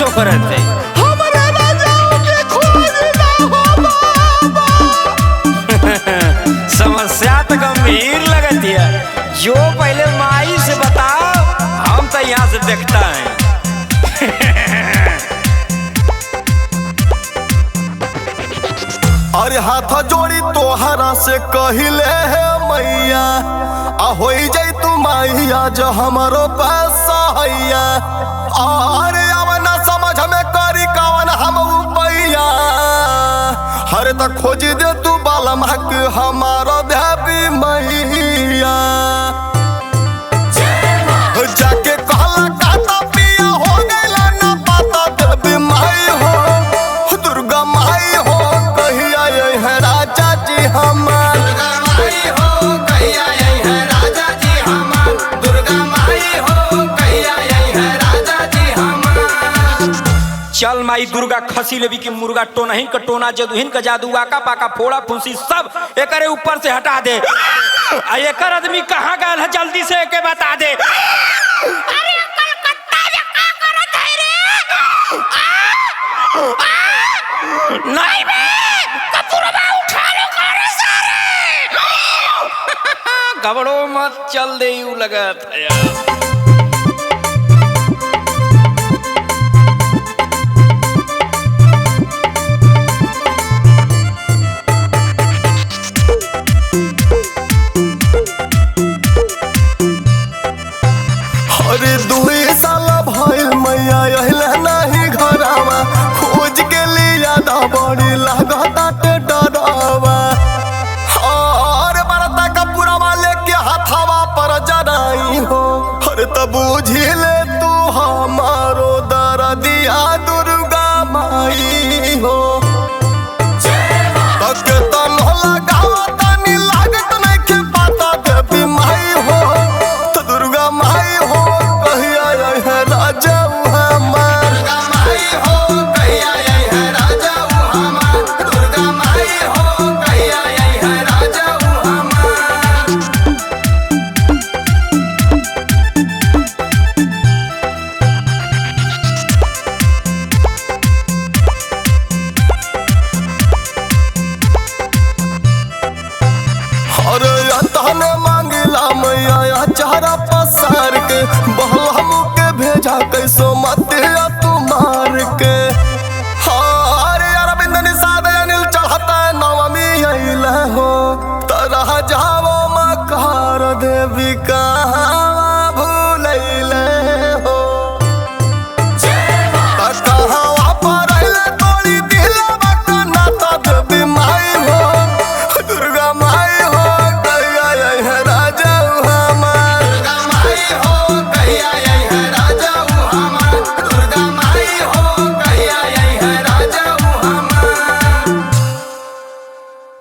कुछो करते समस्या तो गंभीर लगती है। जो पहले माई से बताओ, हम तो यहाँ से देखता है। अरे हाथ जोड़ी तोहरा से कहिले है मैया, आ हो जाई तू माइया जो हमारो पैसा हैया। अरे अब ना समझ में करी कवन हम पैया, हरे तक खोज दे तू बालम हक हमारा देवी मैया। जाके कहला काता पिया हो गईला ना पाता देवी माई हो, दुर्गा माई हो कहिया यही है राजा जी हमार। दुर्गा माई हो कहिया यही है राजा जी हमार। दुर्गा माई हो कहिया यही है राजा जी हमार। चल माई दुर्गा खसी लेवी की मुर्गा टोनहिन का टोना जदुहिन का जादू आका पाका फोड़ा फुंसी सब एकरे ऊपर से हटा दे। एकर आदमी कहाँ गया है, जल्दी से एके बता दे। अरे कलकत्ता में का करत है रे? नहीं बे कपूरबा उठा लो करे सारे। घबरो मत, चल दे यू लगत है यार। अरे 2 साल भइल मैया अहिला नहीं घरवा, खोज के लिया दा बड़ी लागता ते डरावा। अरे बरता कपूरवा लेके हाथवा पर जराई हो, अरे तब बुझी ले तू हमारो दर्दिया दुर्गा माई हो। तक तन लगावा तनी लागत नहीं के पता देवी माई हो, तो दुर्गा माई हो कहिया यही है राजा हमार। दुर्गा माई हो कहिया यही है राजा हमार। दुर्गा माई हो कहिया यही है राजा हमार। अरे तहने मांगिला मैया चारा पसार के, बहल हमके भेजा कैसो मत तू मार के। अरे अरविंद निषाद अनिल चढ़ता नवमी अइला हो, तरह जाओ मकार देवी का